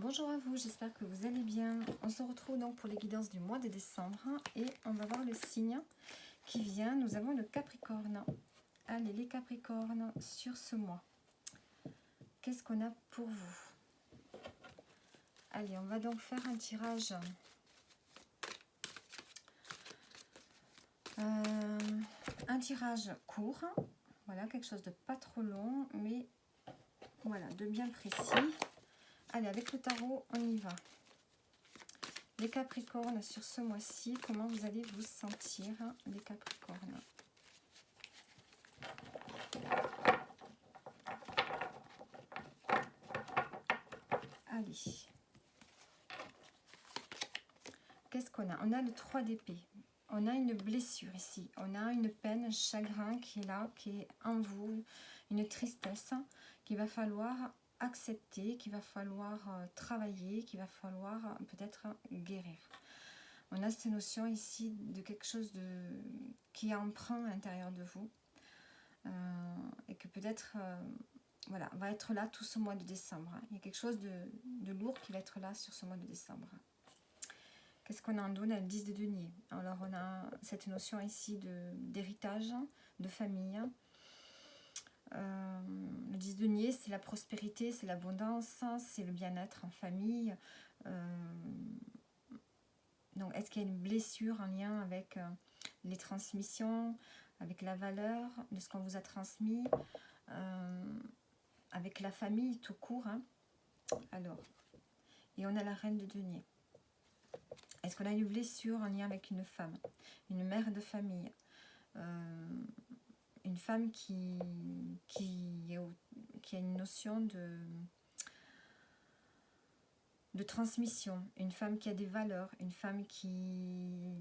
Bonjour à vous, j'espère que vous allez bien. On se retrouve donc pour les guidances du mois de décembre et on va voir le signe qui vient. Nous avons le Capricorne. Allez, les Capricornes, sur ce mois, qu'est-ce qu'on a pour vous? Allez, on va donc faire un tirage. Un tirage court, voilà, quelque chose de pas trop long, mais voilà, de bien précis. Allez, avec le tarot, on y va. Les Capricornes, sur ce mois-ci, comment vous allez vous sentir, les Capricornes? Allez. Qu'est-ce qu'on a? On a le 3 d'épée. On a une blessure ici. On a une peine, un chagrin qui est là, qui est en vous. Une tristesse qu'il va falloir accepter, qu'il va falloir travailler, qu'il va falloir peut-être guérir. On a cette notion ici de quelque chose qui est emprunt à l'intérieur de vous. Et que peut-être voilà, va être là tout ce mois de décembre. Il y a quelque chose de lourd qui va être là sur ce mois de décembre. Qu'est-ce qu'on a en dos? On a le 10 de denier. Alors on a cette notion ici d'héritage, de famille. Le 10 de denier, c'est la prospérité, c'est l'abondance, c'est le bien-être en famille. Donc est-ce qu'il y a une blessure en lien avec les transmissions, avec la valeur de ce qu'on vous a transmis, avec la famille tout court, hein. Alors, et on a la reine de denier. Est-ce qu'on a une blessure en lien avec une femme, une mère de famille, une femme qui a une notion de transmission, une femme qui a des valeurs, une femme qui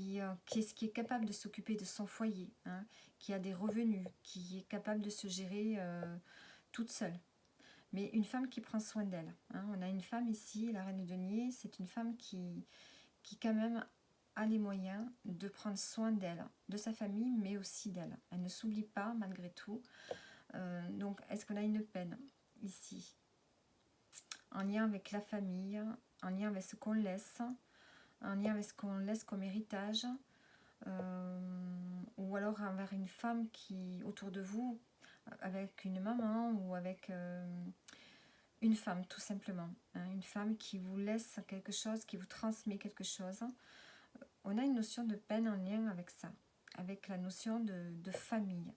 est capable de s'occuper de son foyer, hein, qui a des revenus, qui est capable de se gérer toute seule. Mais une femme qui prend soin d'elle. Hein. On a une femme ici, la reine de denier, c'est une femme qui quand même a les moyens de prendre soin d'elle, de sa famille, mais aussi d'elle. Elle ne s'oublie pas malgré tout. Donc, est-ce qu'on a une peine ici? En lien avec la famille, en lien avec ce qu'on laisse, en lien avec ce qu'on laisse comme héritage, ou alors envers une femme qui, autour de vous, avec une maman ou avec une femme tout simplement, hein, une femme qui vous laisse quelque chose, qui vous transmet quelque chose. On a une notion de peine en lien avec ça, avec la notion de famille,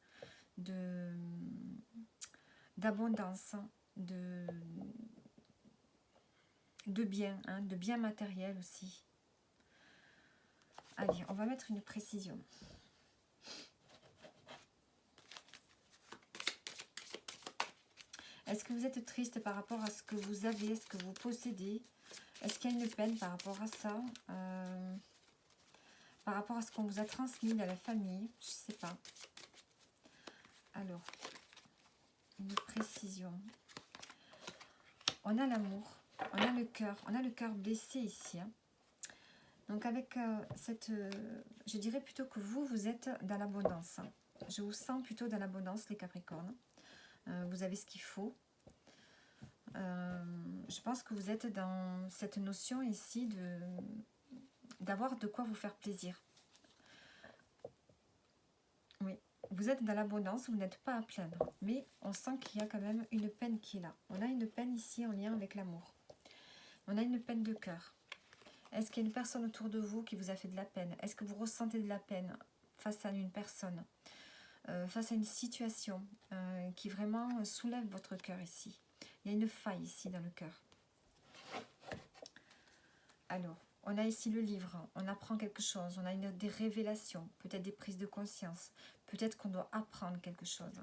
d'abondance, de bien, hein, de bien matériel aussi. Allez, on va mettre une précision. Est-ce que vous êtes triste par rapport à ce que vous avez, ce que vous possédez? Est-ce qu'il y a une peine par rapport à ça, par rapport à ce qu'on vous a transmis dans la famille? Je ne sais pas. Alors, une précision. On a l'amour, on a le cœur blessé ici. Hein. Donc avec je dirais plutôt que vous êtes dans l'abondance. Je vous sens plutôt dans l'abondance, les Capricornes. Vous avez ce qu'il faut. Je pense que vous êtes dans cette notion ici d'avoir de quoi vous faire plaisir. Oui, vous êtes dans l'abondance, vous n'êtes pas à plaindre. Mais on sent qu'il y a quand même une peine qui est là. On a une peine ici en lien avec l'amour. On a une peine de cœur. Est-ce qu'il y a une personne autour de vous qui vous a fait de la peine? Est-ce que vous ressentez de la peine face à une personne, face à une situation qui vraiment soulève votre cœur ici? Il y a une faille ici dans le cœur. Alors, on a ici le livre, on apprend quelque chose, on a des révélations, peut-être des prises de conscience, peut-être qu'on doit apprendre quelque chose.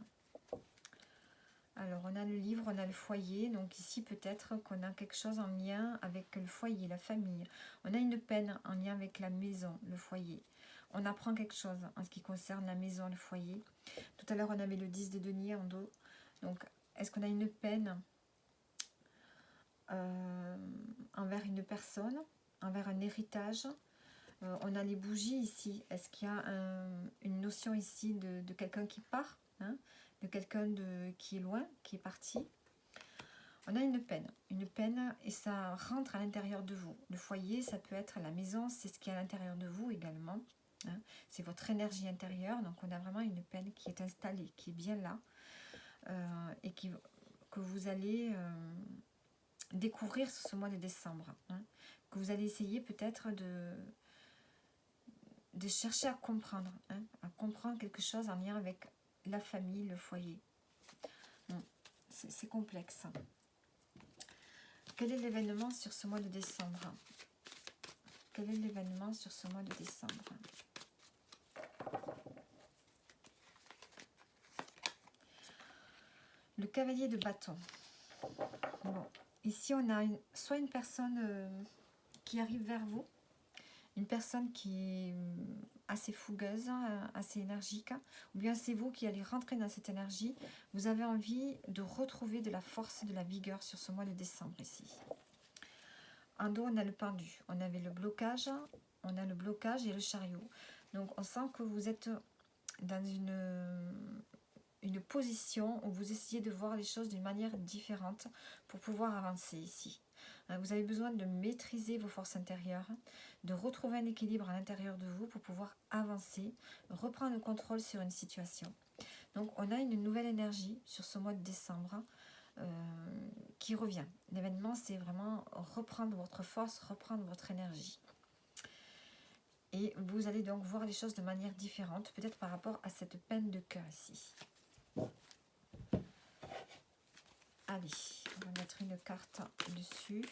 Alors, on a le livre, on a le foyer, donc ici peut-être qu'on a quelque chose en lien avec le foyer, la famille. On a une peine en lien avec la maison, le foyer. On apprend quelque chose en ce qui concerne la maison, le foyer. Tout à l'heure, on avait le 10 de denier en dos. Donc, est-ce qu'on a une peine envers une personne, envers un héritage? On a les bougies ici. Est-ce qu'il y a une notion ici de quelqu'un qui part, hein, de quelqu'un qui est loin, qui est parti? On a une peine et ça rentre à l'intérieur de vous. Le foyer, ça peut être la maison, c'est ce qui est à l'intérieur de vous également. Hein. C'est votre énergie intérieure, donc on a vraiment une peine qui est installée, qui est bien là et que vous allez découvrir sur ce mois de décembre. Hein. Que vous allez essayer peut-être de chercher à comprendre, hein, à comprendre quelque chose en lien avec la famille, le foyer. C'est complexe. Quel est l'événement sur ce mois de décembre? Quel est l'événement sur ce mois de décembre? Le cavalier de bâton. Bon, ici on a soit une personne qui arrive vers vous, une personne qui est assez fougueuse, assez énergique, ou bien c'est vous qui allez rentrer dans cette énergie. Vous avez envie de retrouver de la force et de la vigueur sur ce mois de décembre ici. En dos, on a le pendu, on avait le blocage, on a le blocage et le chariot. Donc on sent que vous êtes dans une position où vous essayez de voir les choses d'une manière différente pour pouvoir avancer ici. Vous avez besoin de maîtriser vos forces intérieures, de retrouver un équilibre à l'intérieur de vous pour pouvoir avancer, reprendre le contrôle sur une situation. Donc on a une nouvelle énergie sur ce mois de décembre qui revient. L'événement, c'est vraiment reprendre votre force, reprendre votre énergie. Et vous allez donc voir les choses de manière différente, peut-être par rapport à cette peine de cœur ici. Allez, on va mettre une carte dessus.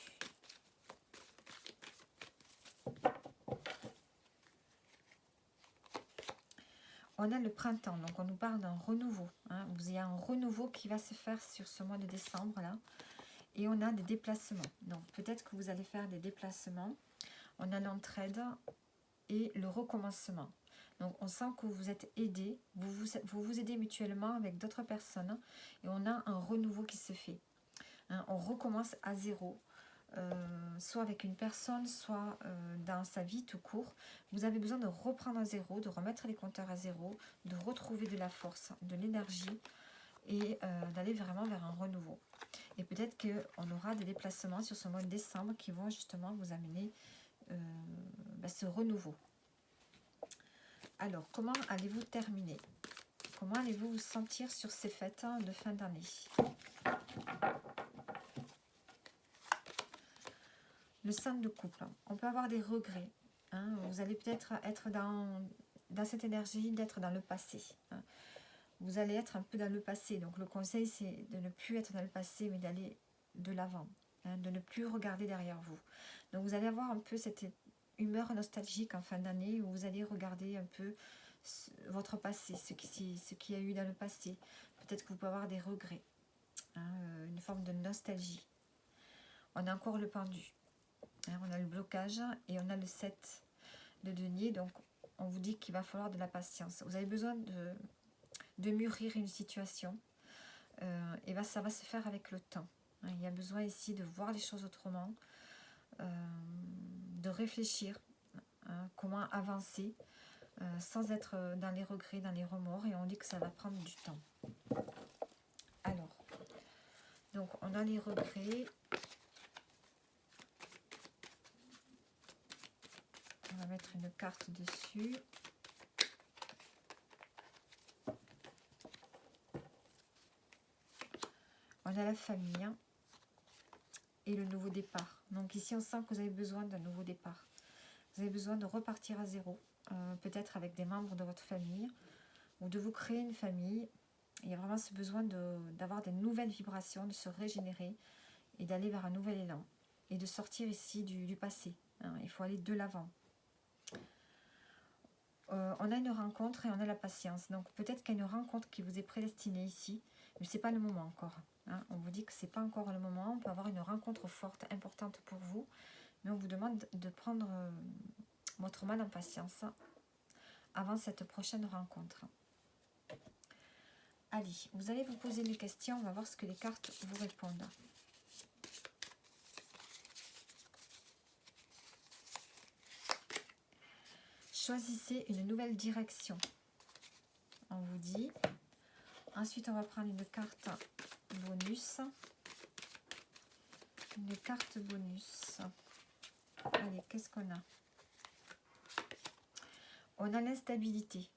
On a le printemps, donc on nous parle d'un renouveau. Hein. Il y a un renouveau qui va se faire sur ce mois de décembre là. Et on a des déplacements. Donc peut-être que vous allez faire des déplacements. On a l'entraide et le recommencement. Donc on sent que vous êtes aidés, vous aidez mutuellement avec d'autres personnes et on a un renouveau qui se fait. Hein, on recommence à zéro, soit avec une personne, soit dans sa vie tout court. Vous avez besoin de reprendre à zéro, de remettre les compteurs à zéro, de retrouver de la force, de l'énergie et d'aller vraiment vers un renouveau. Et peut-être qu'on aura des déplacements sur ce mois de décembre qui vont justement vous amener ce renouveau. Alors, comment allez-vous terminer? Comment allez-vous vous sentir sur ces fêtes de fin d'année? Le 5 de couple. On peut avoir des regrets. Hein. Vous allez peut-être être dans cette énergie d'être dans le passé. Hein. Vous allez être un peu dans le passé. Donc, le conseil, c'est de ne plus être dans le passé, mais d'aller de l'avant. Hein, de ne plus regarder derrière vous. Donc, vous allez avoir un peu cette humeur nostalgique en fin d'année où vous allez regarder un peu votre passé, ce qui a eu dans le passé. Peut-être que vous pouvez avoir des regrets, hein, une forme de nostalgie. On a encore le pendu, hein, on a le blocage et on a le 7 de denier. Donc on vous dit qu'il va falloir de la patience. Vous avez besoin de mûrir une situation et ça va se faire avec le temps. Hein, il y a besoin ici de voir les choses autrement, de réfléchir, hein, comment avancer sans être dans les regrets, dans les remords, et on dit que ça va prendre du temps. Alors, donc on a les regrets, on va mettre une carte dessus. On a la famille hein, et le nouveau départ. Donc ici on sent que vous avez besoin d'un nouveau départ. Vous avez besoin de repartir à zéro. Peut-être avec des membres de votre famille, ou de vous créer une famille. Il y a vraiment ce besoin d'avoir des nouvelles vibrations, de se régénérer et d'aller vers un nouvel élan. Et de sortir ici du passé. Hein, il faut aller de l'avant. On a une rencontre et on a la patience. Donc peut-être qu'il y a une rencontre qui vous est prédestinée ici, mais ce n'est pas le moment encore. Hein. On vous dit que ce n'est pas encore le moment. On peut avoir une rencontre forte, importante pour vous, mais on vous demande de prendre votre mal en patience avant cette prochaine rencontre. Allez, vous allez vous poser des questions, on va voir ce que les cartes vous répondent. Choisissez une nouvelle direction, on vous dit. Ensuite, on va prendre une carte bonus. une carte bonus. Allez, qu'est-ce qu'on a? On a l'instabilité.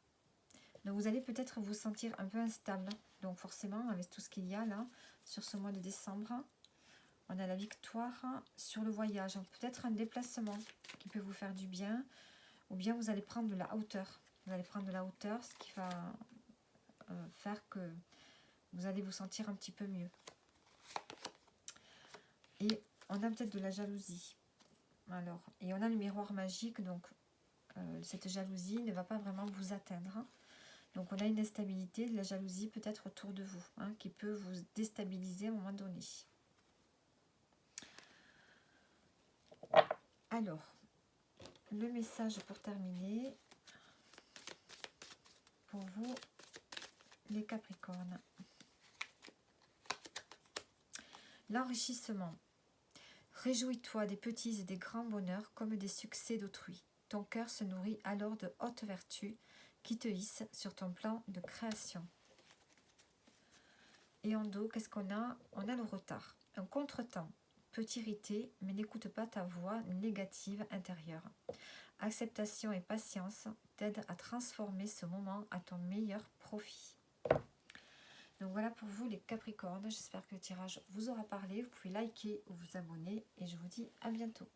Donc vous allez peut-être vous sentir un peu instable. Donc forcément, avec tout ce qu'il y a là, sur ce mois de décembre, on a la victoire sur le voyage. Peut-être un déplacement qui peut vous faire du bien. Ou bien vous allez prendre de la hauteur. Vous allez prendre de la hauteur, ce qui va faire que vous allez vous sentir un petit peu mieux. Et on a peut-être de la jalousie. Alors, et on a le miroir magique, donc cette jalousie ne va pas vraiment vous atteindre. Donc on a une instabilité, de la jalousie peut-être autour de vous, hein, qui peut vous déstabiliser à un moment donné. Alors, le message pour terminer, pour vous, les Capricornes. L'enrichissement. Réjouis-toi des petits et des grands bonheurs comme des succès d'autrui. Ton cœur se nourrit alors de hautes vertus qui te hissent sur ton plan de création. Et en dos, qu'est-ce qu'on a? On a le retard. Un contretemps peut t'irriter, mais n'écoute pas ta voix négative intérieure. Acceptation et patience t'aident à transformer ce moment à ton meilleur profit. Donc voilà pour vous les Capricornes. J'espère que le tirage vous aura parlé. Vous pouvez liker ou vous abonner et je vous dis à bientôt.